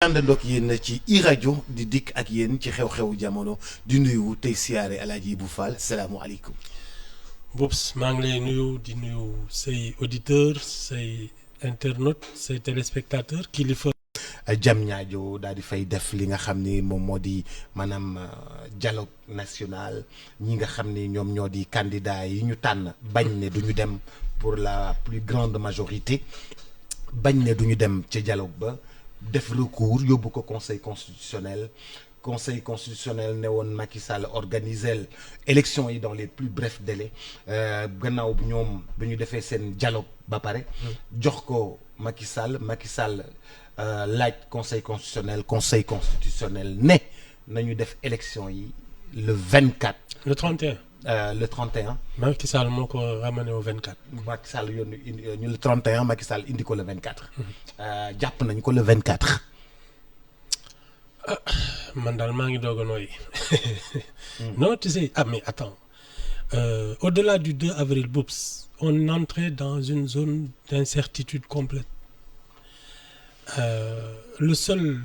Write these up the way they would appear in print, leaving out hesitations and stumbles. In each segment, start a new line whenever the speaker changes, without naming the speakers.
àndandoog yéen ci iRadio di dikk ak yéen ci xew-xewu jamono di nuyu tey siyaare Alaaji Ibou Fall salaamualeykum.
Boubs maa ngi lay nuyu di nuyu say auditeurs say internautes say téléspectateurs kilifa.
Jam ñaajo daal di fay def li nga xam ni moom moo di maanaam dialogue national ñi nga xam ni ñoom ñoo di candidat yi ñu tànn bañ ne du ñu dem pour la plus grande majorité bañ ne du ñu dem ci dialogue ba def recours yóbbu ko conseil constitutionnel ne woon Macky Sall organiser élection yi dans les plus brefs délais gannaaw ñoom ba ñu defee seen dialogue ba pare jox ko Macky Sall laaj conseil constitutionnel ne nañu def élection yi le 24.
le 31.
Le 31.
Macky Sall moo ko ramené au 24.
Macky Sall yónni ñu le 31 Macky Sall indi ko le 24. jàpp nañu ko le 24.
man daal maa ngi doog a nooyi. Non, tu sais, mais attends. Au-delà du 2 avril, Boubs, on entrait dans une zone d'incertitude complète. Le seul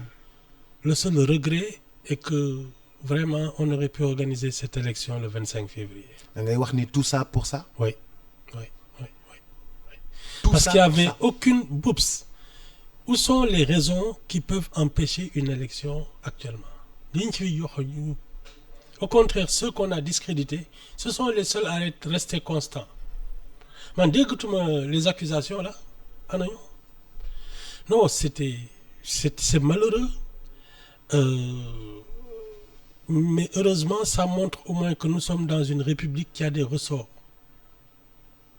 regret est que vraiment on aurait pu organiser cette élection le 25 février.
Da ngay wax ni tout ça pour ça?
Oui.
Tout
parce
ça
qu'il n'y avait
ça.
aucune Boubs. Où sont les raisons qui peuvent empêcher une élection actuellement? Au contraire, ceux qu'on a discrédités, ce sont les seuls à être restés constants. Man, les accusations là, non, c'est malheureux. Mais heureusement, ça montre au moins que nous sommes dans une république qui a des ressorts.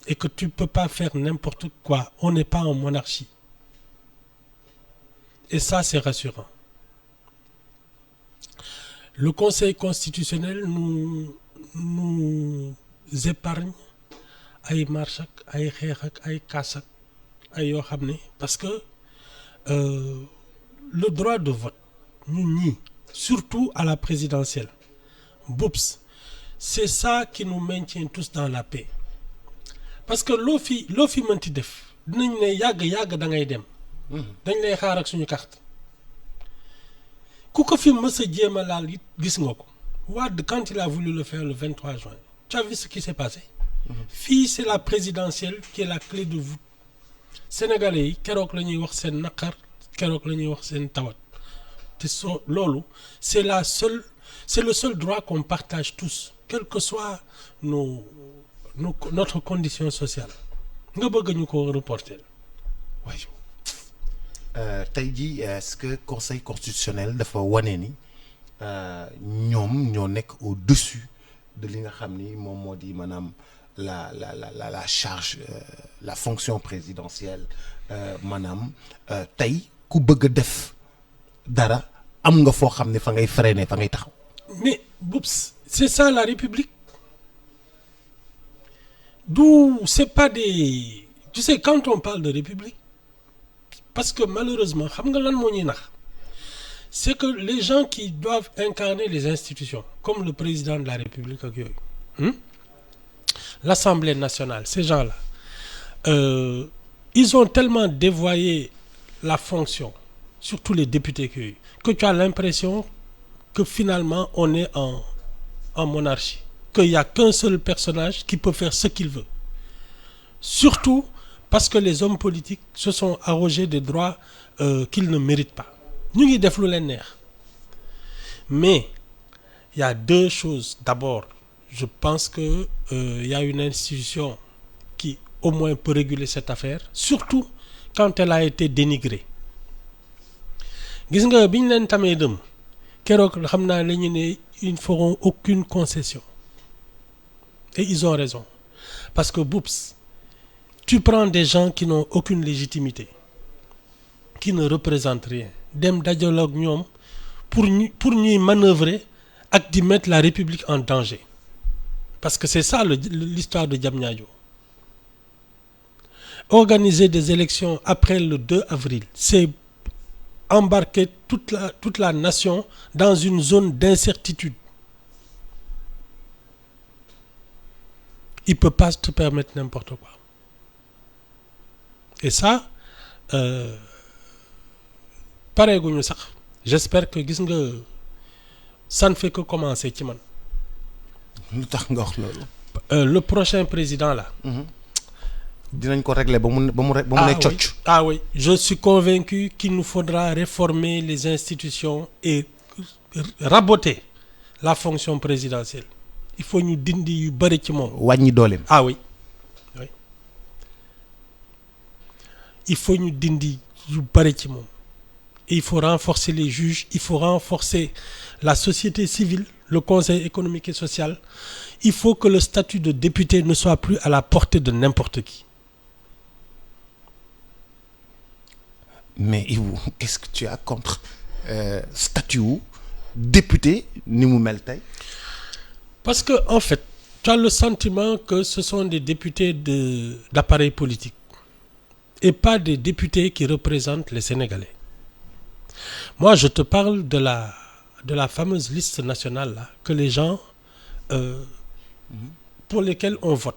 Et que tu ne peux pas faire n'importe quoi. On n'est pas en monarchie. Et ça, c'est rassurant. Le Conseil constitutionnel nous épargne ay marche ak ay xeex ak ay kaas ak ay yoo xam ne parce que le droit de vote ñun ñii surtout à la présidentielle Boubs c'est ça qui nous maintient tous dans la paix parce que loo fi mënti def dinañ ne yàgg da ngay dem dañ lay xaar ak suñu carte ku ko fi mës a jéem a laal it gis nga ko Wade quand il a voulu le faire le 23 juin tu as vu ce qui s'est passé fii c'est la présidentielle qui est la clé de voûte sénégalais yi keroog la ñuy wax seen naqar keroog la ñuy wax seen tawat te loolu c'est le seul droit qu'on partage tous quelle que soit notre condition sociale nga bëgg ñu ko reporter waaye
tey jii est-ce que conseil constitutionnel dafa wane ni ñoom ñoo nekk au-dessus de li nga xam ni moom moo di maanaam la charge la fonction présidentielle maanaam tey ku bëgg a def dara am nga foo xam ne fa ngay freiner fa ngay taxaw.
mais Boubs c'est ça la République d'où c'est pas des tu sais quand on parle de République parce que malheureusement xam nga lan moo ñuy nax c'est que les gens qui doivent incarner les institutions comme le président de la République ak yooyu l'Assemblée nationale ces gens-là ils ont tellement dévoyé la fonction surtout les députés que tu as l'impression que finalement on est en monarchie qu'il y a qu'un seul personnage qui peut faire ce qu'il veut surtout parce que les hommes politiques se sont arrogés des droits qu'ils ne méritent pas ñu ngi def lu leen neex mais il y a deux choses d'abord je pense que il y a une institution qui au moins peut réguler cette affaire surtout quand elle a été dénigrée gis nga bi ñu leen tamee dem keroog xam naa la ñu ne ils ne feront aucune concession et ils ont raison parce que Boubs tu prends des gens qui n'ont aucune légitimité qui ne représentent rien dem dajaloog ñoom pour ñuy manœuvrer ak di mettre la République en danger parce que c'est ça l'histoire de Diamniadio organiser des élections après le 2 avril c'est embarquer toute la nation dans une zone d'incertitude il peut pas te permettre n'importe quoi et ça pareeguñu sax j'espère que gis nga ça ne fait que commencer ci man.
lu tax nga wax loolu.
Le prochain président là.
dinañ ko régler ba mu ne cocc.
Ah oui, je suis convaincu qu'il nous faudra réformer les institutions et raboter la fonction présidentielle. Il faut ñu dindi yu bari ci moom.
wàññi dooleem.
Ah oui, oui. Il faut ñu dindi yu bari ci moom. Et il faut renforcer les juges, il faut renforcer la société civile, le Conseil économique et social. Il faut que le statut de député ne soit plus à la portée de n'importe qui.
Mais Ibou, qu'est-ce que tu as contre statut député ni mu mel tey?
Parce que en fait, tu as le sentiment que ce sont des députés d'appareil politique et pas des députés qui représentent les Sénégalais. Moi, je te parle de la fameuse liste nationale là, que les gens pour lesquels on vote.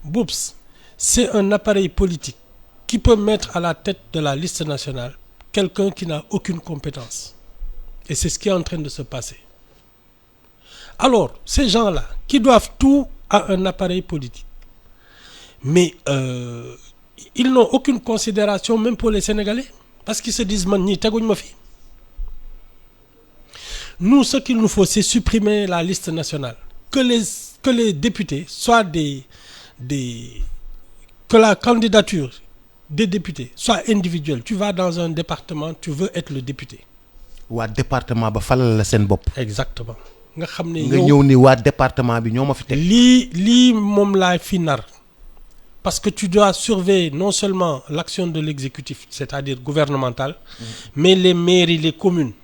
Boups, c'est un appareil politique qui peut mettre à la tête de la liste nationale quelqu'un qui n'a aucune compétence. Et c'est ce qui est en train de se passer. Alors, ces gens-là, qui doivent tout à un appareil politique, mais ils n'ont aucune considération même pour les Sénégalais, parce qu'ils se disent, man, ñi teguñ ma fi. Nous, ce qu'il nous faut, c'est supprimer la liste nationale. Que les députés soient que la candidature des députés soit individuelle. Tu vas dans un département, tu veux être le député.
waa département ba falal la seen bopp.
Exactement. nga xam ne
nga ñëw ni waa département bi ñoo ma fi teg.
lii moom laa fi nar. Parce que tu dois surveiller non seulement l'action de l'exécutif, c'est-à-dire gouvernemental, mais les mairies, les communes.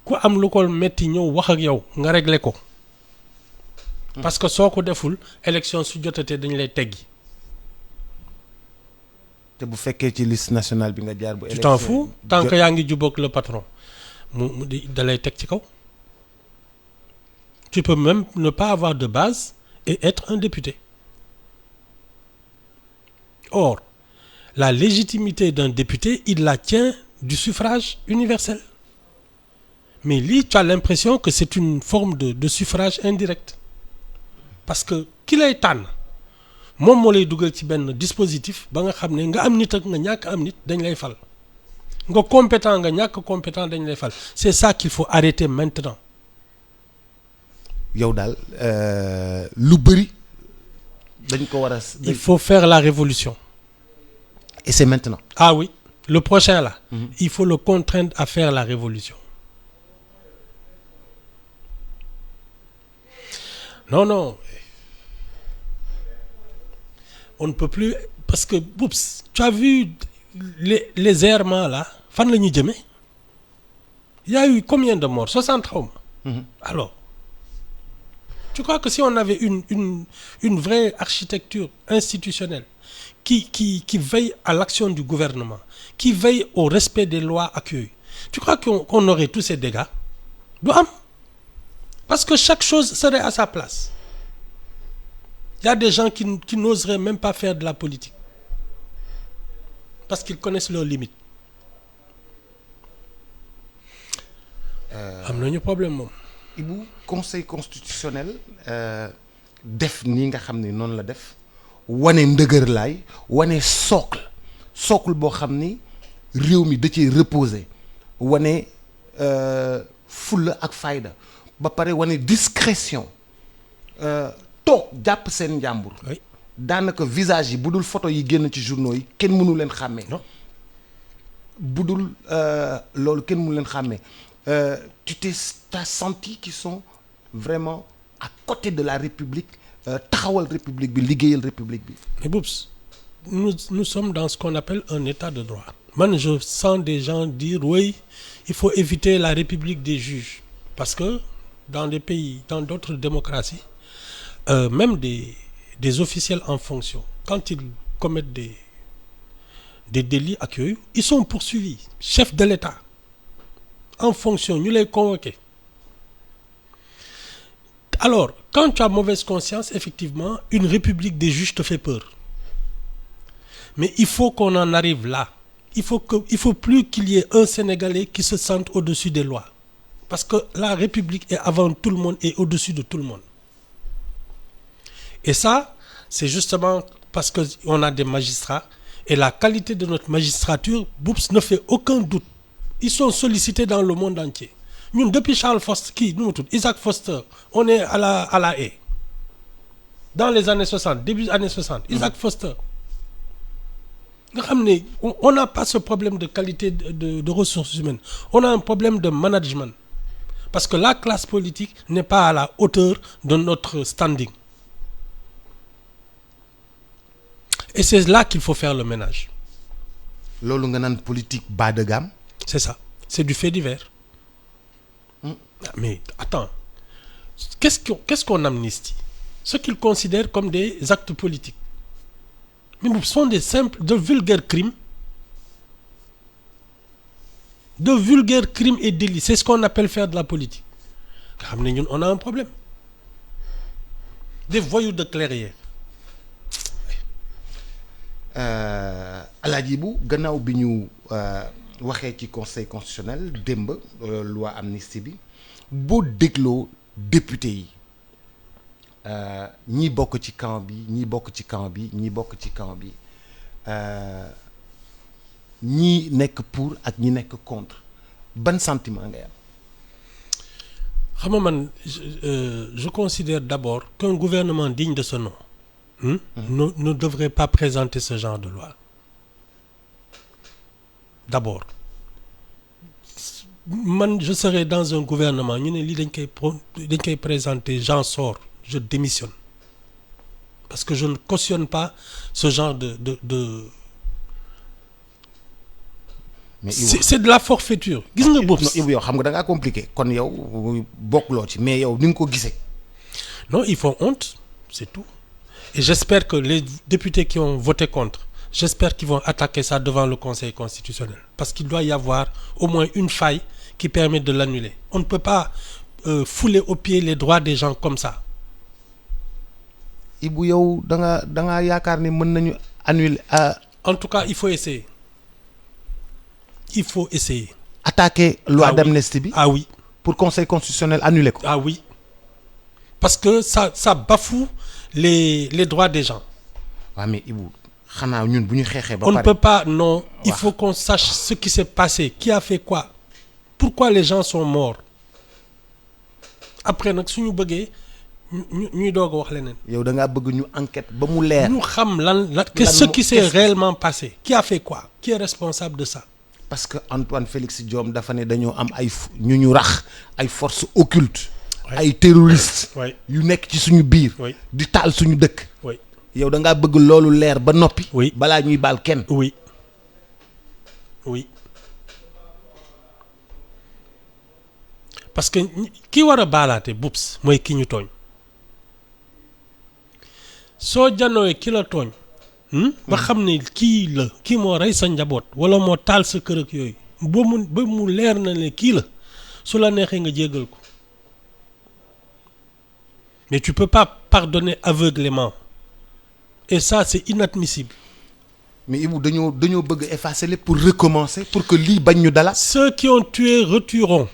ku am lu ko metti ñëw wax ak yow nga régler ko. Parce que soo ko deful élection su jotatee dañ lay teggi.
te bu fekkee ci liste nationale bi nga jaar bu.
Tu t'en fous tant que yaa ngi jubóog le patron mu da lay teg ci kaw. Tu peux même ne pas avoir de base et être un député. Or, la légitimité d'un député, il la tient du suffrage universel. Mais là, tu as l'impression que c'est une forme de suffrage indirect. Parce que ki lay tànn moom moo lay dugal ci benn dispositif ba nga xam ne nga am nit ak nga ñàkk am nit dañ lay fal. nga compétent nga ñàkk compétent dañ lay fal. C'est ça qu'il faut arrêter maintenant.
yow daal lu bëri dañ ko war a.
Il faut faire la révolution.
Et c'est maintenant.
Ah oui, le prochain là. Il faut le contraindre à faire la révolution. Non. On ne peut plus parce que oups, tu as vu les errements là, fan la ñuy jëmee. Il y a eu combien de morts? 60 xaw ma. Alors, tu crois que si on avait une vraie architecture institutionnelle qui veille à l'action du gouvernement, qui veille au respect des lois ak yooyu, tu crois qu'on aurait tous ces dégâts? Du am. Parce que chaque chose serait à sa place. Il y a des gens qui n'oseraient même pas faire de la politique. Parce qu'ils connaissent leurs limites. Am nañu problème moom.
Ibou, conseil constitutionnel def nii nga xam ni noonu la def wane ndëgër laay wane socle boo xam ni réew mi da ciy reposer wane fulla ak fayda ba pare wane discrétion toog jàpp seen njàmbur.
Oui.
daanaka visage yi bu dul photo yi génn ci journaux yi kenn mënu leen xàmmee.
Non.
bu dul loolu kenn mënu leen xàmmee t'as senti qu'ils sont vraiment à côté de la République taxawal République bi liggéeyal République bi.
Mais Boubs, nous sommes dans ce qu'on appelle un état de droit. Man, je sens des gens dire oui, il faut éviter la République des juges. Parce que dans des pays, dans d'autres démocraties, même des officiels en fonction, quand ils commettent des délits ak yooyu, ils sont poursuivis, chefs de l'État, en fonction, ñu lay convoquer. Alors, quand tu as mauvaise conscience, effectivement, une république des juges te fait peur. Mais il faut qu'on en arrive là. il faut plus qu'il y ait un Sénégalais qui se sente au-dessus des lois. Parce que la République est avant tout le monde et au-dessus de tout le monde. Et ça, c'est justement parce qu'on a des magistrats et la qualité de notre magistrature, Boups, ne fait aucun doute. Ils sont sollicités dans le monde entier. Nous, depuis Charles Foster, Isaac Foster, on est à la haie. Dans les années 60, début des années 60, Isaac Foster. On n'a pas ce problème de qualité de ressources humaines. On a un problème de management. Parce que la classe politique n'est pas à la hauteur de notre standing. Et c'est là qu'il faut faire le ménage.
Loolu nga naan politique bas de gamme.
C'est ça. C'est du fait divers. Mais attends. Qu'est-ce qu'on amnistie? Ce qu'ils considèrent comme des actes politiques. Mais ce sont des simples, de vulgaires crimes. De vulgaires crimes et délits. C'est ce qu'on appelle faire de la politique. On a un problème. Des voyous de clairière.
Alaaji Bu gannaaw bi ñu waxee ci conseil constitutionnel démb loi amnistie bi boo dégloo député yi ñi bokk ci camp bi ñi bokk ci camp bi ñi bokk ci camp bi ñi nekk pour ak ñi nekk contre ban sentiment ngay am.
Xam nga man je considère d'abord qu'un gouvernement digne de ce nom ne devrait pas présenter ce genre de loi. D'abord, je serais dans un gouvernement, ñu ne lii dañ koy présenter, j'en sors, je démissionne. Parce que je ne cautionne pas ce genre de...
Mais
c'est de la forfaiture. Gis nga boobu.
Non Ibou yow xam nga da ngaa compliqué kon yow bokkuloo ci mais yow ni nga ko gisee.
Non, ils font honte, c'est tout. Et j'espère que les députés qui ont voté contre, j'espère qu'ils vont attaquer ça devant le Conseil constitutionnel. Parce qu'il doit y avoir au moins une faille qui permet de l'annuler. On ne peut pas fouler aux pieds les droits des gens comme ça.
Ibou yow da nga yaakaar ni mën nañu annuler.
En tout cas, il faut essayer. Il faut essayer.
Attaquer loi d'amnistie bi.
Ah oui.
Pour Conseil constitutionnel annuler ko.
Ah oui. Parce que ça bafoue les droits des gens.
Ouais, mais Ibou, ñun bu ñu xeexee ba
on
pare.
Ne peut pas, non. Il faut qu'on sache ce qui s'est passé, qui a fait quoi, pourquoi les gens sont morts. Après nag suñu bëggee ñuy doog a wax leneen.
Yow da ngaa bëgg ñu enquête ba mu leer.
ñu xam ce qui s'est réellement passé, qui a fait quoi, qui est responsable de ça.
Parce que Antoine Félix Diome dafa ne dañoo am ay ñu rax ay forces occultes. ay terroristes. yu nekk ci suñu biir. di taal suñu dëkk. yow da ngaa bëgg loolu leer ba noppi. balaa ñuy baal kenn.
oui. parce que ki war a baalaate Boups mooy ki ñu tooñ. soo janooy ki la tooñ. ba xam ne kii moo rey sa njaboot wala moo taal sa kër ak yooyu ba mu leer na ne kii la su la neexee nga jéggal ko. Mais tu peux pas pardonner aveuglément. Et ça, c'est inadmissible.
Mais Ibou, dañoo bëgg effacer les pour recommencer, pour que lii bañ ñu dala.
Ceux qui ont tué retueront.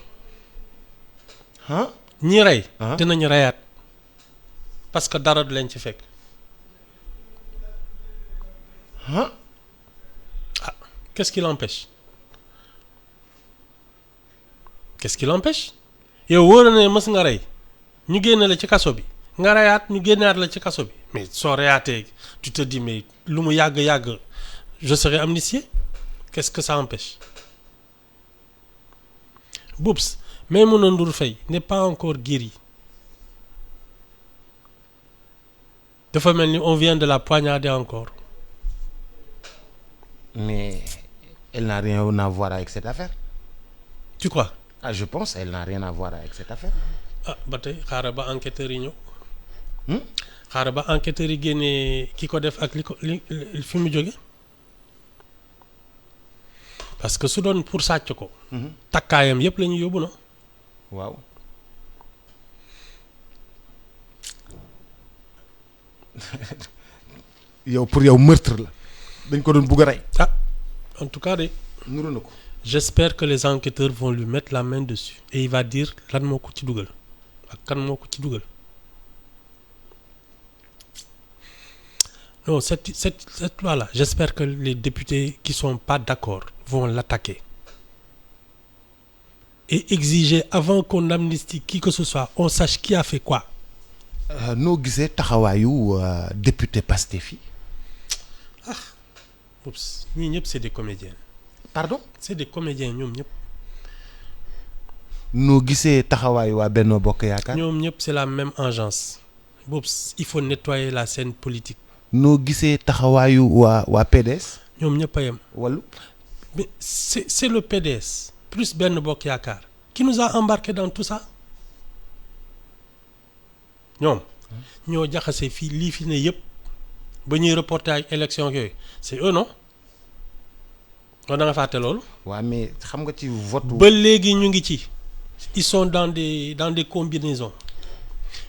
ñi rey. dinañ reyaat. parce que dara du leen ci fekk. Qu'est-ce qui l'empêche? Qu'est-ce qui l'empêche? yow wóor na ne mës nga rey. ñu génne la ci kaso bi nga reyaat ñu génnaat la ci kaso bi mais soo reyaatee tu te dis mais lu mu yàgg je serai amnistié. Qu'est-ce que ça empêche? Boups, Maïmouna Ndour Faye n'est pas encore guéri. Dafa mel ni on vient de la poignarder encore.
Mais elle n'a rien à voir avec cette affaire.
Tu crois?
Ah, je pense elle n'a rien à voir avec cette affaire.
Ba tey xaaral ba enquêteurs yi ñëw. xaaral ba enquêteurs yi génnee ki ko def ak li fi mu jóge. parce que su doon pour sàcc ko. takkaayam yëpp la ñu yóbbu na.
waaw. yow pour yow meurtre la dañ ko doon bugg a rey.
en tout cas
nuru na ko.
j'espère que les enquêteurs vont lui mettre la main dessus et il va dire lan moo ko ci dugal ak kan moo ko ci dugal. Non, cette loi-là, j'espère que les députés qui sont pas d'accord vont l'attaquer et exiger avant qu'on amnistie qui que ce soit, on sache qui a fait quoi.
noo gisee taxawaayu député Pastef yi.
Oups, ñii ñëpp c'est des comédiens.
pardon.
C'est des comédiens ñoom ñëpp.
noo gisee taxawaayu waa Benno Bokk Yaakaar.
ñoom ñëpp c'est la même engeance. Oups, il faut nettoyer la scène politique.
noo gisee taxawaayu waa PDS.
ñoom ñëpp a yem.
wàllu.
Mais c'est le PDS plus Benno Bokk Yaakaar qui nous a embarqués dans tout ça. ñoom ñoo jaxase fii lii fi ne yëpp ba ñuy reporter ay élection yooyu c'est eux non kon da nga fàtte loolu.
waaw mais xam nga ci vote.
ba léegi ñu ngi ci. ils sont dans des combinaisons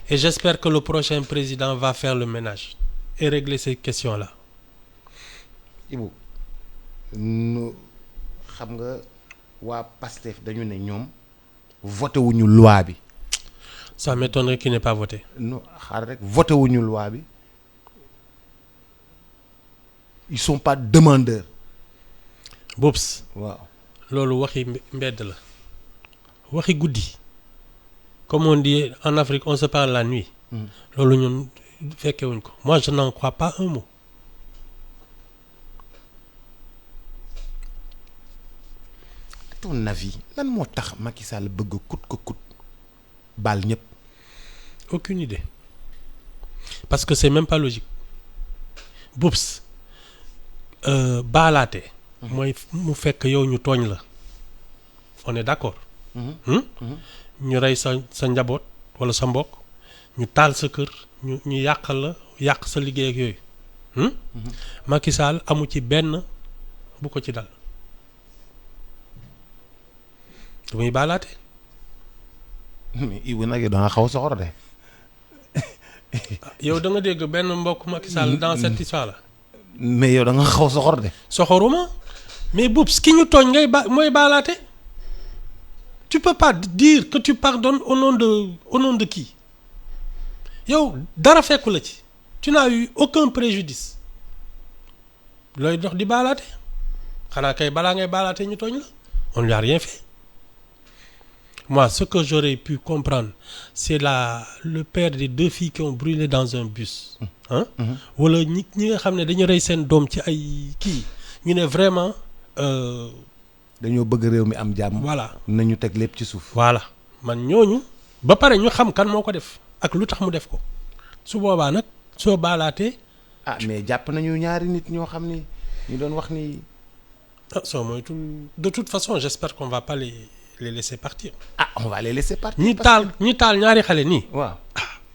et j'espère que le prochain président va faire le ménage et régler ces questions-là.
Ibou nu xam nga waa Pastef dañu ne ñoom voté wuñu loi bi.
Ça m'étonnerait qu'il n'ait pas voté.
non xaar rek voté wuñu loi bi ils sont pas demandeurs.
Bops.
waaw
loolu waxi mbedd la waxi guddi comme on dit en Afrique on se parle la nuit. loolu ñun fekkewuñ ko moi je n'en crois pas un mot.
à ton avis lan moo tax Macky Sall bëgg coûte que coûte baal ñëpp.
Aucune idée parce que c'est même pas logique. Bops baalaate. mooy mu fekk yow ñu tooñ la on est d'accord. ñu rey sa njaboot walla sa mbokk ñu taal sa kër ñu yàqal la yàq sa liggéey ak yooyu. Macky Sall amu ci benn bu ko ci dal du muy baalaate.
mais Ibou nag yow da nga xaw a soxor de.
yow da nga dégg benn mbokk Macky Sall dans cette histoire là.
mais yow da nga xaw a soxor de.
soxoruma mais Boubs ki ñu tooñ ngay mooy baalaate. Tu peux pas dire que tu pardonnes au nom de qui? yow dara fekku la ci. Tu n'as eu aucun préjudice. looy dox di baalaate xanaa kay balaa ngay baalaate ñu tooñ la. On ne lui a rien fait. Moi, ce que j'aurais pu comprendre, c'est le père des 2 filles qui ont brûlé dans un bus. Hein? Wala ñi nga xam ne dañu rey seen doom ci ay kii ñu ne vraiment.
dañoo bëgg réew mi am jàmm.
Voilà
nañu teg lépp ci suuf.
voilà man ñooñu ba pare ñu xam kan moo ko def ak lu tax mu def ko su boobaa nag soo baalaatee.
ah mais jàpp nañu ñaari nit ñoo xam ni ñu doon wax ni.
ah soo moytul de toute façon j'espère qu'on va pas les laisser partir.
ah on va les laisser partir.
ñi taal ñaari xale nii.
waaw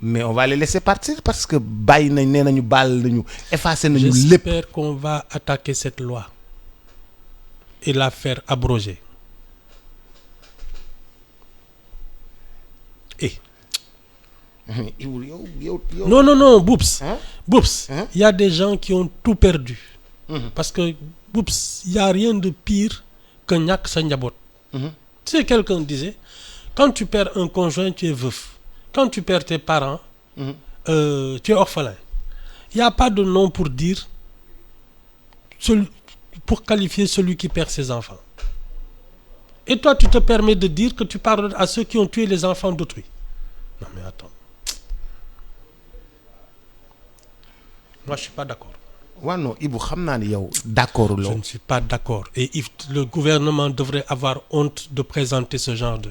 mais on va les laisser partir parce que bàyyi nañ nee nañu baal nañu effacé nañu lépp.
J'espère qu'on va attaquer cette loi et la faire abroger. Non, Boubs.
Hein?
Boubs,
Hein?
Il y a des gens qui ont tout perdu. Parce que, Boubs, il n'y a rien de pire que ñàkk sa njaboot. Tu sais, quelqu'un disait, quand tu perds un conjoint, tu es veuf. Quand tu perds tes parents, tu es orphelin. Il n'y a pas de nom pour dire, pour qualifier celui qui perd ses enfants. Et toi, tu te permets de dire que tu pardonnes à ceux qui ont tué les enfants d'autrui. Non mais attends. Moi, je suis pas d'accord.
waaw non Ibou xam naa ni yow d'accord
Je
loo.
ne suis pas d'accord. Et le gouvernement devrait avoir honte de présenter ce genre de...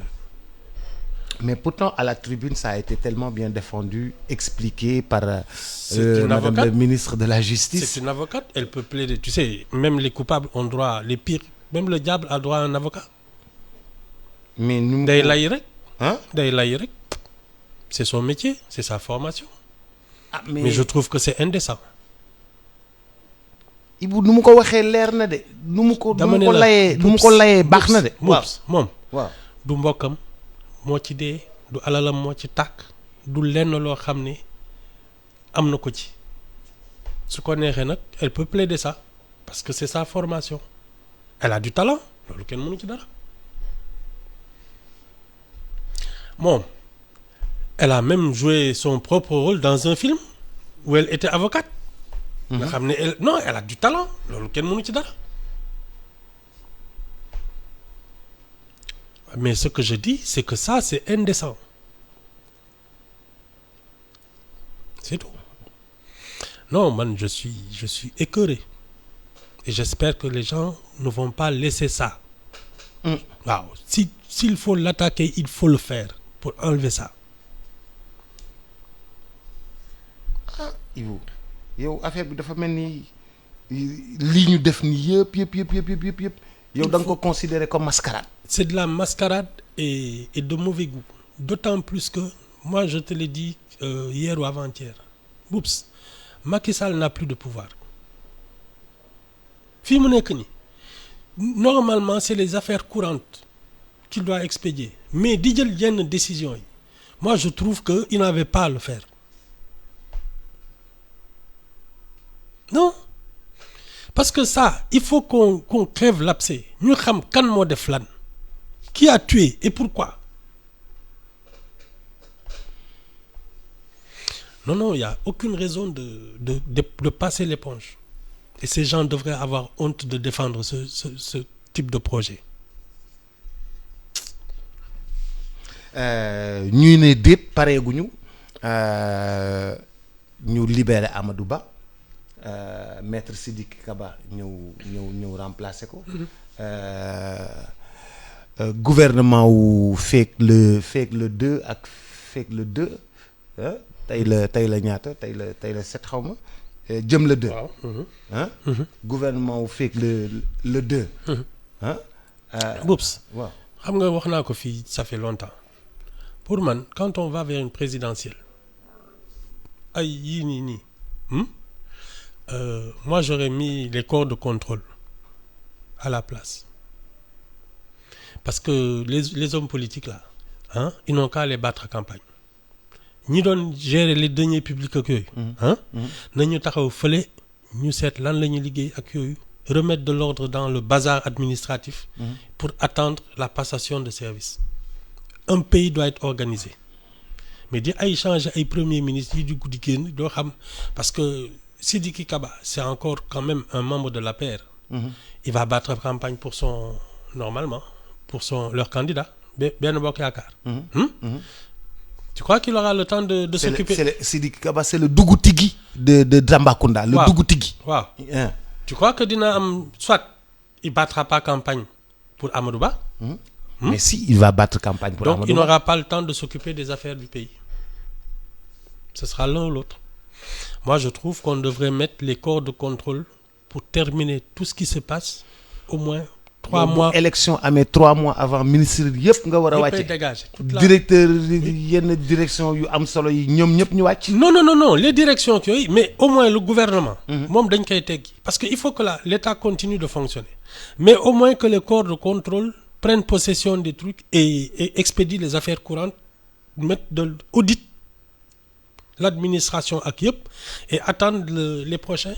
Mais pourtant à la tribune ça a été tellement bien défendu, expliqué par
C'est une
Madame
avocate.
le ministre de la Justice.
C'est une avocate, elle peut plaider. Tu sais, même les coupables ont droit, les pires, même le diable a droit à un avocat.
mais nu mu
Day lay rek.
hein?
Day lay rek. C'est son métier, c'est sa formation.
ah
Mais je trouve que c'est indécent.
Ibou nu mu ko waxee leer na de. nu mu ko
dama ne la
layee nu mu ko layee baax na de. waaw
moom
waaw.
du mbokkam moo ci dee du alalam moo ci tàkk du lenn loo xam ne am na ko ci su ko neexee nag elle peut plaider ça parce que c'est sa formation Elle a du talent. loolu kenn mënu ci dara. Bon, elle a même joué son propre rôle dans un film où elle était avocate. nga xam ne elle a du talent. loolu kenn mënu ci dara. Mais ce que je dis, c'est que ça, c'est indécent. C'est tout. Non, man, je suis écœuré. Et j'espère que les gens ne vont pas laisser ça. Waaw, s'il faut l'attaquer, il faut le faire pour enlever ça.
ah yow affaire bi dafa mel ni lii ñu def ni yëpp yow da nga ko considérer comme mascarade.
C'est de la mascarade et de mauvais goût. D'autant plus que, moi je te l'ai dit hier ou avant-hier, oups, Macky Sall n'a plus de pouvoir. Fii mu nekk nii, normalement c'est les affaires courantes qu'il doit expédier. Mais di jël yenn décision yi, moi je trouve que il n'avait pas à le faire. Non. Parce que ça, il faut qu'on crève l'abcès. Ñu xam kan moo def lan. Qui a tué et pourquoi? Non, il n'y a aucune raison de passer l'éponge. Et ces gens devraient avoir honte de défendre ce type de projet.
ñuy ne déet pareeguñu ñu libéré Amadou Ba. Maître Sidiki Kaba ñëw remplacer ko. Gouvernement wu feek le 2 ak feek le 2 tey la ñaata tey la 7 xaw ma jëm le 2.
waaw.
Gouvernement wu feek le 2.
Boups.
waaw
xam nga wax naa ko fii ça fait longtemps. Pour man quand on va vers une présidentielle ay yii nii moi j'aurais mis les corps de contrôle à la place. Parce que les hommes politiques là, ils n'ont qu'à les battre campagne. Ñi doon gérer les deniers publics ak yooyu. nañu taxaw fële ñu seet lan la ñuy liggéey ak yooyu. Remettre de l'ordre dans le bazar administratif. Pour attendre la passation de service. Un pays doit être organisé. Mais di ay changer ay premier ministre yi dugg di génn doo xam parce que Sidiki Kaba c'est encore quand même un membre de l'APR. Il va battre campagne pour leur candidat Benno Bokk Yaakaar. Tu crois qu'il aura le temps de s'occuper?
Sidiki Kaba c'est le Dougou-Tigui de Tambacounda. Le Dougou-Tigui.
Waaw. Tu crois que dina am soit il battra pas campagne pour Amadou Ba.
Mais si il va battre campagne pour Amadou Ba.
Donc il n'aura pas le temps de s'occuper des affaires du pays. Ce sera l'un ou l'autre. Moi je trouve qu'on devrait mettre les corps de contrôle pour terminer tout ce qui se passe au moins 3 mois.
Élection amee 3 mois avant ministre yëpp nga war a wàcce.
Dégager
directeur yenn direction yu am solo yi ñoom ñëpp ñu wàcc.
Non les directions yooyu mais au moins le gouvernement. moom dañ koy teggi parce que il faut que l'État continue de fonctionner mais au moins que les corps de contrôle prennent possession des trucs et expédient les affaires courantes mettre de audit l'administration ak yëpp et attendre les prochains.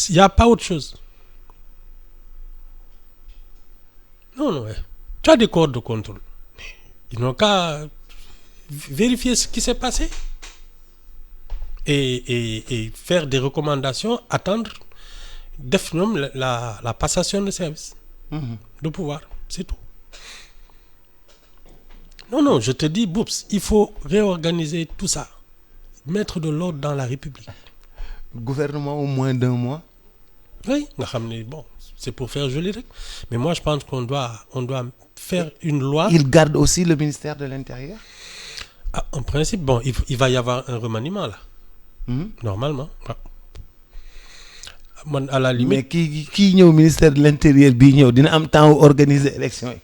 Il n'y a pas autre chose. Non, tu as des corps de contrôle. Ils n'ont qu'à vérifier ce qui s'est passé et faire des recommandations, attendre def ñoom la passation de service. De pouvoir, c'est tout. Non, je te dis, Boups, il faut réorganiser tout ça. Mettre de l'ordre dans la République.
Gouvernement au moins d'1 mois.
Oui, nga xam ne bon, c'est pour faire joli rek. Mais moi, je pense qu'on doit faire une loi.
Il garde aussi le ministère de l'Intérieur.
En principe, bon, il va y avoir un remaniement là. Normalement. Man, à la limite.
Mais kii ñëw ministère de l'Intérieur bii ñëw dina am temps organiser élection yi.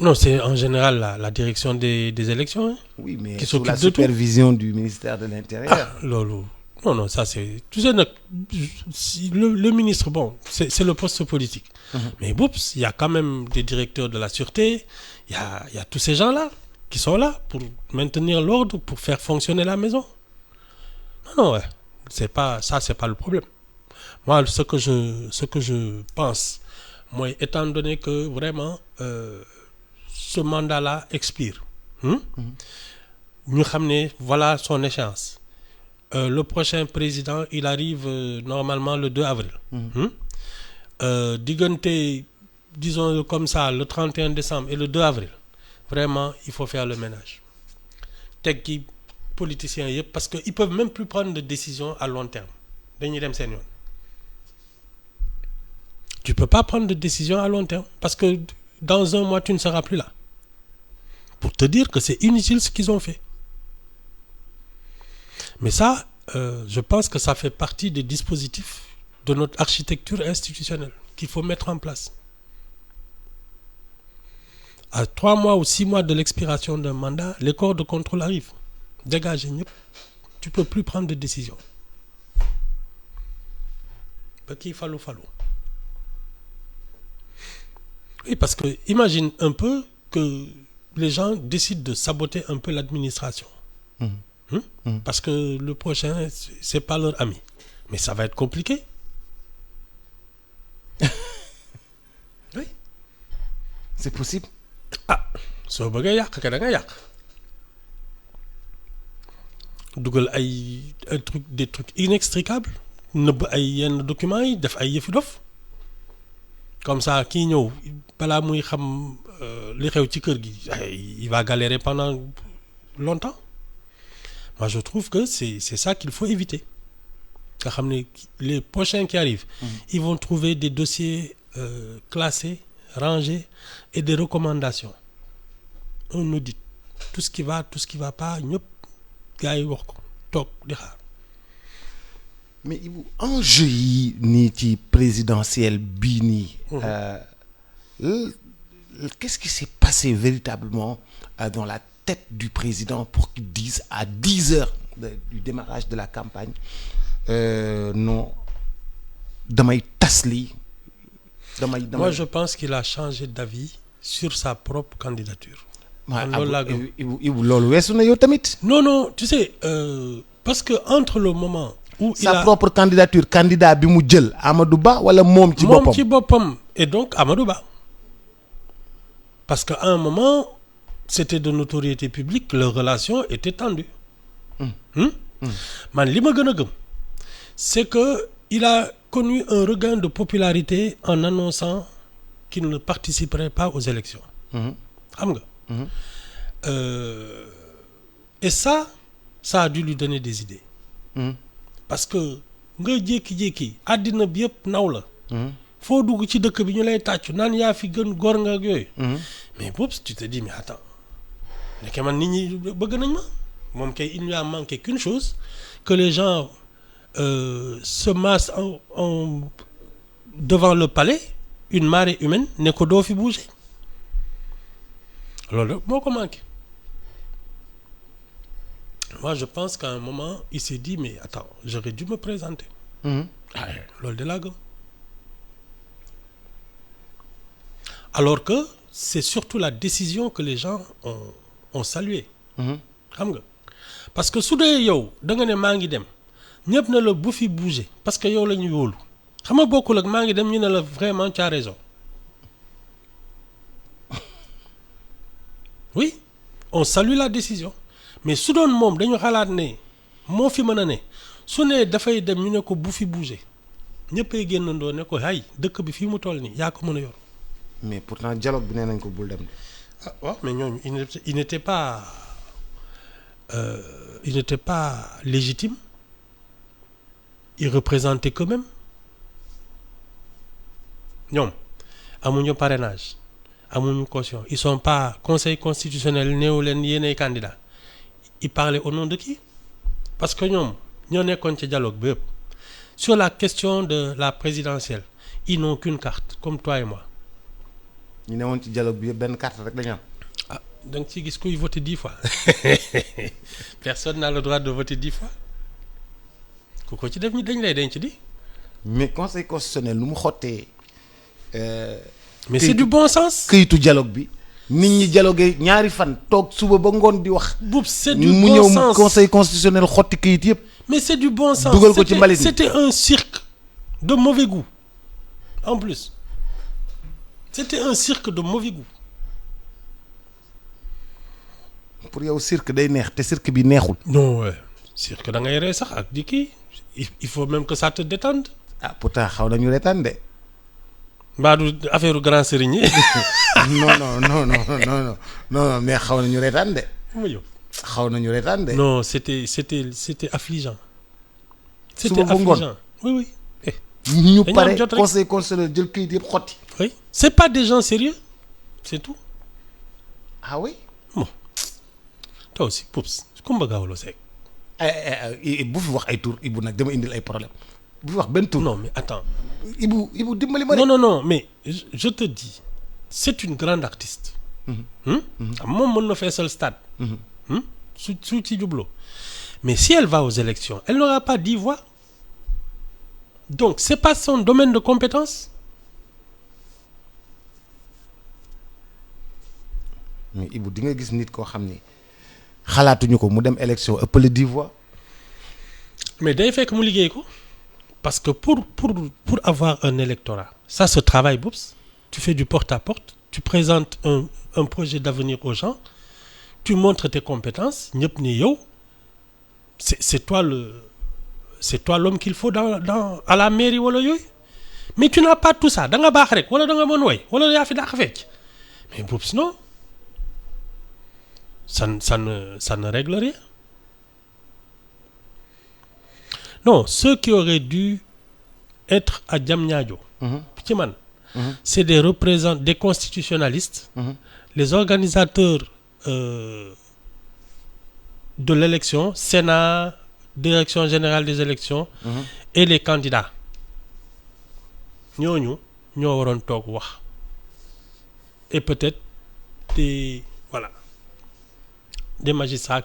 Non, c'est en général la direction des élections.
Oui, mais
qui
sous la
s'occupe de
supervision du ministère de l'Intérieur.
Lolo. Non, ça c'est... Tu sais, le ministre, bon, c'est le poste politique. Mais oups, il y a quand même des directeurs de la sûreté, il y a tous ces gens-là qui sont là pour maintenir l'ordre, pour faire fonctionner la maison. Non, ouais. C'est pas le problème. Moi, ce que je pense, moi, étant donné que vraiment ce mandat-là expire, nous savons voilà son échéance. Le prochain président, il arrive normalement le 2 avril. Digante, disons comme ça, le 31 décembre et le 2 avril, vraiment, il faut faire le ménage. Tech politiciens, parce qu'ils ne peuvent même plus prendre de décision à long terme. Tu ne peux pas prendre de décision à long terme parce que dans un mois, tu ne seras plus là. Pour te dire que c'est inutile ce qu'ils ont fait. Mais ça, je pense que ça fait partie des dispositifs de notre architecture institutionnelle qu'il faut mettre en place. À 3 mois ou 6 mois de l'expiration d'un mandat, les corps de contrôle arrivent. Dégagez, tu ne peux plus prendre de décision. Qu'il fallo. Oui, parce que imagine un peu que les gens décident de saboter un peu l'administration. Parce que le prochain, c'est pas leur ami. Mais ça va être compliqué. Oui.
C'est possible.
Ah, so bëgg yak ka da nga yak. Dougal ay des trucs inextricables, neub ay yenn documents yi def ay yëfi dof. Comme ça kii ñëw balaa muy xam li xew ci kër gi il va galérer pendant longtemps. Moi je trouve que c'est ça qu'il faut éviter. Les prochains qui arrivent, ils vont trouver des dossiers classés, rangés et des recommandations. Un audit. Tout ce qui va pas, ñëpp gars yi wax ko toog di xaar.
Mais enjeu yi nii ci présidentielle bii nii. Qu'est-ce qui s'est passé véritablement dans la tête du président pour qu'il dise à 10 heures du démarrage de la campagne non damay tas lii damay.
Moi je pense qu'il a changé d'avis sur sa propre candidature.
Loolu weesu na yow tamit.
Non, tu sais parce que entre le moment où
sa propre candidature, candidat bi mu jël Amadou Ba wala moom ci boppam.
Moom ci boppam et donc Amadou Ba. Parce qu'à un moment c'était de notoriété publique, leur relation était tendue. Man li ma gën a gëm c'est que il a connu un regain de popularité en annonçant qu'il ne participerait pas aux élections. Xam nga. Et ça a dû lui donner des idées. Parce que nga jékki-jékki àddina bi yëpp naw la. Foo dugg ci dëkk bi ñu lay tàccu naan yaa fi gën góor nga ak yooyu. Mais boobu tu te dis mais attends nekke man nit ñi bëgg nañ ma moom kay il lui a manqué qu'une chose, que les gens se massent devant le palais, une marée humaine ne ko doo fi bouger. Alors moo ko manqué. Moi je pense qu'à un moment il s'est dit mais attends, j'aurais dû me présenter. Loolu de laa gëm. Alors que c'est surtout la décision que les gens ont salué. Xam nga parce que su dee yow da nga ne maa ngi dem ñëpp ne la bu fi bouger parce que yow la ñu yóolu xam nga bokkul ak maa ngi dem ñu ne la vraiment tu as raison. Oui, on salue la décision mais su doon moom dañu xalaat ne moo fi mën a ne su ne dafay dem ñu ne ko bu fi bouger ñëppay génnandoo ne ko hay dëkk bi fii mu toll nii yaa ko mën a yor.
Mais pourtant dialogue bi nee nañ ko bul dem.
Ah waaw mais ñooñu il n'était pas légitime. Il représentait quand même. ñoom amuñu parrainage amuñu caution, ils sont pas conseil constitutionnel néew leen yéenay candidat. Ils parlaient au nom de qui? Parce que ñoom ñoo nekkoon ci dialogue bi yëpp sur la question de la présidentielle ils n'ont qu'une carte comme toi et moi.
ñu ne woon ci dialogue bi yëpp benn carte rek la ñu am.
Ah da nga ciy gis kuy voter 10 fois personne n'a le droit de voter 10 fois ku ko ci def ñi dañ lay denc di.
Mais conseil constitutionnel nu mu xottee.
Mais c'est du bon sens.
këyitu dialogue bi nit ñi dialogué ñaari fan toog suba ba ngoon di wax.
C'est du
mu
bon
ñëw
sens.
conseil constitutionnel xotti këyit yëpp.
Mais c'est du bon sens.
dugal ko ci mbalit mi.
C'était un cirque. de mauvais goût en plus. C'était un cirque de mauvais goût.
pour yow cirque day neex te cirque bi neexul.
Non, ouais. Cirque da ngay ree sax ak di kii il faut même que ça te détende.
ah pourtant xaw nañu retaan de.
mbaa du affaire grand sëriñ yi.
non mais xaw nañu retaan de. xaw nañu retaan de.
non c'était affligeant.
suba bu ngoon
oui.
ñu pare conseil constitutionnel jël kayit yëpp xotti.
oui c'est pas des gens sérieux c'est tout.
ah oui.
bon toi aussi Poups Coumba Gawlo Seck.
bu fi wax ay tur Ibou nag dama indil ay problème bu fi wax benn tur.
non mais attends.
Ibou dimbali ma.
non mais je te dis c'est une grande artiste. moom mën na feesal stade. su ci jubloo mais si elle va aux élections elle n'aura pas 10 voix donc c'est pas son domaine de compétence.
mais Ibou di nga gis nit koo xam ni xalaatuñu ko mu dem élection ëppale 10 voix.
mais day fekk mu liggéey ko parce que pour avoir un électorat ça se travaille Boubs. Tu fais du porte-à-porte, tu présentes un projet d'avenir aux gens, tu montres tes compétences, ñëpp ni yow c'est toi l'homme qu'il faut à la mairie wala yooyu. Mais tu n'as pas tout ça da nga baax rek wala da nga mën woy wala yaa fi dàq fecc mais Boubs non ça ne règle rien. Non, ceux qui auraient dû être à Diamniadio, ci man, c'est des représentants, des constitutionnalistes, les organisateurs de l'élection, Sénat, Direction générale des élections, et les candidats. ñoo waroon toog wax. Et peut-être des magistrats,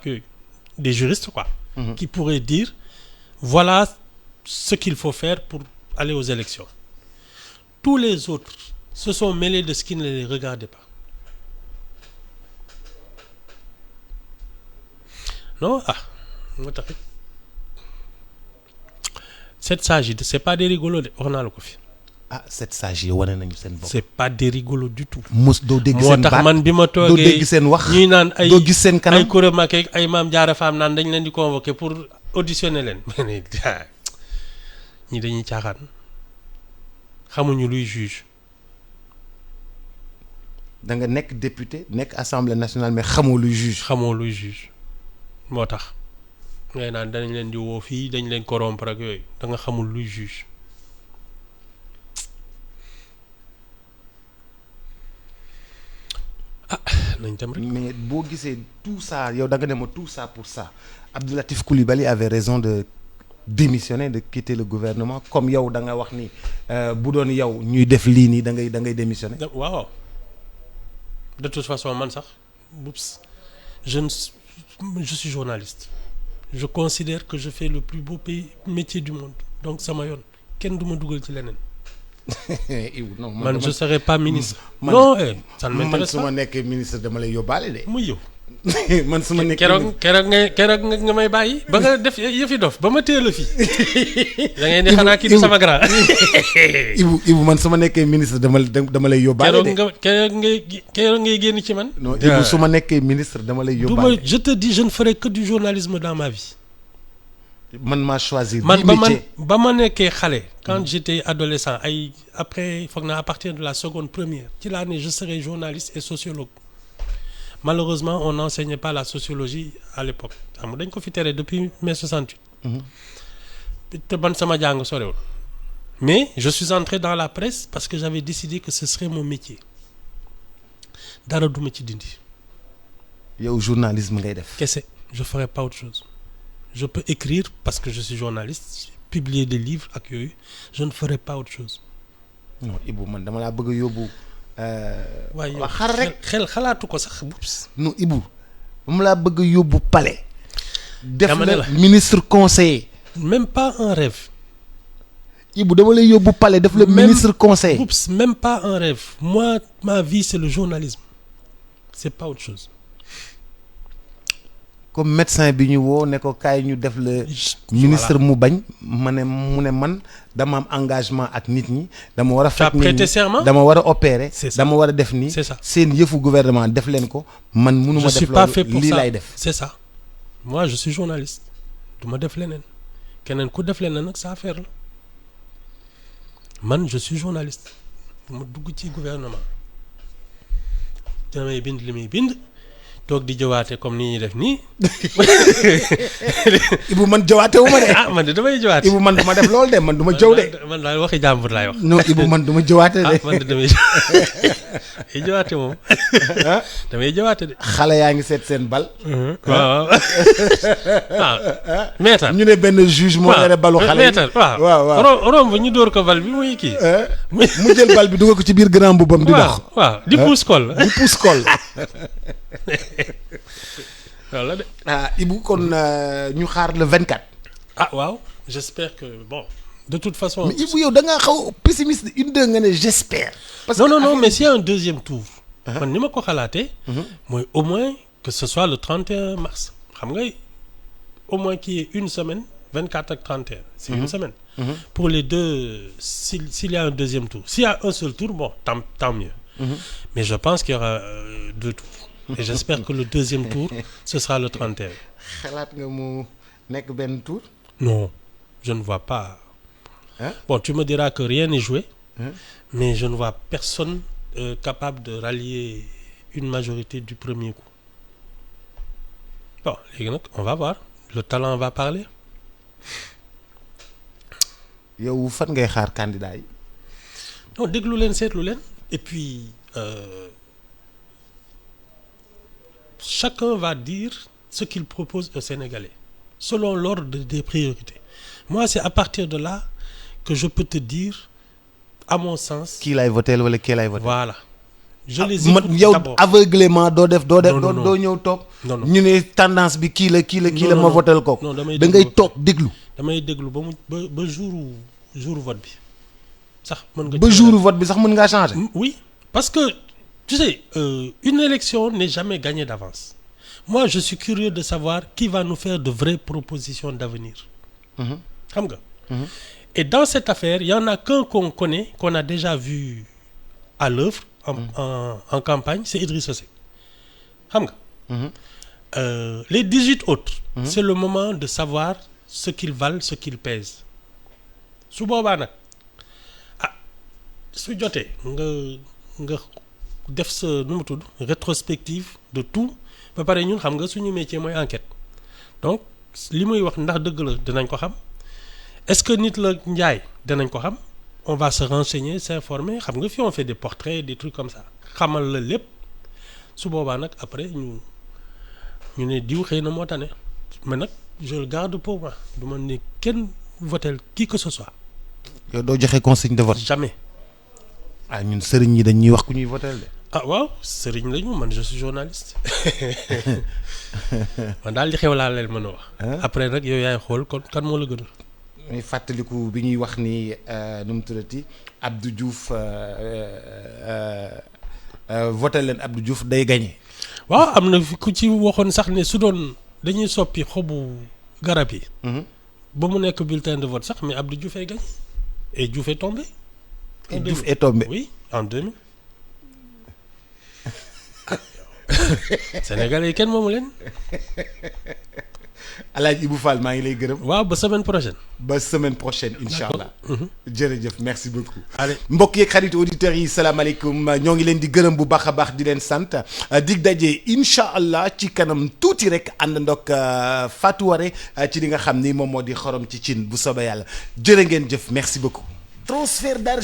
des juristes quoi, qui pourraient dire voilà ce qu'il faut faire pour aller aux élections. Tous les autres se sont mêlés de ce qui ne les regardait pas. Non, moo tax cette sage c'est pas des rigolos de wax naa la ko fi.
cette sage yi wane nañu seen bopp.
c'est pas des rigolos du tout.
doo dégg seen baat
moo tax man bi ma toogee
doo dégg seen wax
ñuy naan ay
doo gis seen kanam
ay Koura Macky ay Mame Diarra Fam naan dañ leen di convoquer pour auditionner leen. ñi dañuy caaxaan xamuñu luy juge.
da nga nekk député nekk assemblée nationale mais xamoo luy juge.
moo tax ngay naan dañ leen di woo fii dañ leen corrompre ak yooyu da nga xamul luy juge. nañ dem rek.
mais boo gisee tout ça yow da nga ne ma tout ça pour ça Abdou Latif Coulibaly avait raison de démissionner de quitter le gouvernement comme yow da nga wax ni bu doon yow ñuy def lii nii da ngay démissionner.
waaw de toute façon man sax Boubs je suis journaliste je considère que je fais le plus beau métier du monde donc sama yoon kenn du ma dugal ci leneen.
non
man je serai pas ministre. non ça ne m'intéresse pas
man su ma nekkee ministre dama lay yóbbaale de.
muy yow.
man su ma nekkee
keroog nga may bàyyi ba nga def yëfi dof ba ma téye la fii da ngay ne xanaa kii du sama grand.
Ibou man su ma nekkee ministre dama lay yóbbaale de.
keroog ngay génn ci man.
non Ibou su ma nekkee ministre dama lay yóbbaale.
je te dis je ne ferai que du journalisme dans ma vie.
man maa choisir.
ba ma nekkee xale. quand j'étais adolescent après foog naa à partir de la seconde première ci laa ne je serai journaliste et sociologue. Malheureusement on n'enseignait pas la sociologie à l'époque xam dañ ko fi tere depuis mai 68. te ban sama jàng sorewul. mais je suis entré dans la presse parce que j'avais décidé que ce serait mon métier dara duma ci dindi.
yow journalisme ngay def.
kese je ferai pas autre chose. Je peux écrire parce que je suis journaliste, publier des livres ak yooyu je ne ferai pas autre chose.
non Ibou man dama laa bëgg a yóbbu.
waaye yow
xar rek
xel xalaatu ko sax Boubs.
non Ibou dama laa bëgg a yóbbu palais. def
la
la ministre conseiller.
même pas un rêve.
Ibou dama lay yóbbu palais def la ministre conseiller.
Boubs même pas un rêve. Moi ma vie c'est le journalisme c'est pas autre chose.
comme médecin bi ñu woo ne ko kaay ñu def le ministre mu bañ mu ne man dama am engagement ak nit ñi dama war a fekk nit ñi dama war a opérer dama war a def nii seen yëfu gouvernement def leen ko man mënuma def loolu lii lay def
c'est ça moi je suis journaliste du ma def leneen keneen ku def leneen nag sa affaire la man je suis journaliste du ma dugg ci gouvernement damay bind li muy bind toog di jëwaate comme ni ñuy def nii.
Ibou man jëwaate wu ma de.
ah man de damay jëwaate.
Ibou man du ma def loolu de man du ma jëw de.
man daal waxi jàmbur laay wax.
non Ibou man du ma jëwaate de.
ah man de damay jëwaate moom. damay jëwaate de.
xale yaa ngi seet seen bal.
waaw waaw. meetar
ñu ne benn juge moo yore balu xale yi.
meetar waaw romb ñu dóor ko bal bi muy kii.
mu jël bal bi dugal ko ci biir grand boubam di dox.
waaw di pousse kol.
di pousse kol.
voilà de.
Ibou kon ñu xaar le 24.
ah waaw j'espère que bon de toute façon.
mais Ibou yow da ngaa xaw pessimiste une deux nga ne j'espère.
parce que non mais s'il y a un deuxième tour. man ni ma ko xalaatee. mooy au moins que ce soit le 31 mars. xam nga au moins qu'il y ait une semaine 24 ak 31. c'est une semaine. pour les deux s'il y a un deuxième tour s'il y a un seul tour bon tant mieux. Mais je pense qu'il y aura 2 tours. Et j'espère que le deuxième tour, ce sera le 31.
xalaat nga mu nekk benn tour.
Non, je ne vois pas. Bon, tu me diras que rien n'est joué, mais je ne vois personne capable de rallier une majorité du premier coup. Bon, les gars, on va voir. Le talent va parler.
yow fan ngay xaar candidat yi.
non déglu leen seetlu leen. Et puis, chacun va dire ce qu'il propose aux Sénégalais, selon l'ordre des priorités. Moi, c'est à partir de là que je peux te dire, à mon sens...
Qui l'a voté ou qui l'a voté.
Voilà. Je les écoute d'abord.
Aveuglément, doo ñëw toog.
Non.
ñu ne tendance bi kii la ma votel ko.
Non, damay
da ngay toog déglu.
damay déglu ba jour vote bi. sax mën nga
ba jour vote bi sax mën ngaa changer.
Oui, parce que tu sais une élection n'est jamais gagnée d'avance. Moi je suis curieux de savoir qui va nous faire de vraies propositions d'avenir. Xam nga. Et dans cette affaire il y en a qu'un qu'on connaît, qu'on a déjà vu à l'œuvre en campagne, c'est Idrissa Seck. Xam nga. Les 18 autres. C'est le moment de savoir ce qu'ils valent, ce qu'ils pèsent. su boobaa nag su jotee nga def sa nu mu tudd rétrospective de tout ba pare ñun xam nga suñu métier mooy enquête donc li muy wax ndax dëgg la dinañ ko xam est-ce que nit la njaay dinañ ko xam on va se renseigner s'informer xam nga fi on fait des portraits des trucs comme ça xamal la lépp su boobaa nag après ñu ne diw xëy na moo tane mais nag je le garde pour moi du ma ne kenn votel qui que ce soit.
yow doo joxe consigne de vote.
Jamais.
ñun sëriñ yi dañuy wax ku ñuy votel de.
waaw sëriñ lañu man je suis journaliste man daal di xew laa leen mën a wax. après nag yow yaay xool kon kan moo la gënal.
muy fàttaliku bi ñuy wax ni nu mu tuddati Abdou Diouf votel leen Abdou Diouf day gagné.
waaw am na ku ci waxoon sax ne su doon dañuy soppi xobu garab yi. ba mu nekk bulletin de vote sax mais Abdou Diouf est gagné et Diouf est tombé.
Et Diouf est tombé.
Oui, en 2000. Sénégalais yi kenn moomu leen.
Alaaji Ibou Fall maa ngi lay gërëm.
waaw ba semaine prochaine.
ba semaine prochaine incha allah. jërëjëf merci beaucoup.
allez
mbokk yeeg xarit auditeurs yi salaamaaleykum ñoo ngi leen di gërëm bu baax a baax di leen sant dig daje incha allah ci kanam tuuti rek ànd ndoog Fatou Waré ci li nga xam ni moom moo di xorom ci cin bu soobee yàlla jërë ngeen jëf merci beaucoup. transfert d'argent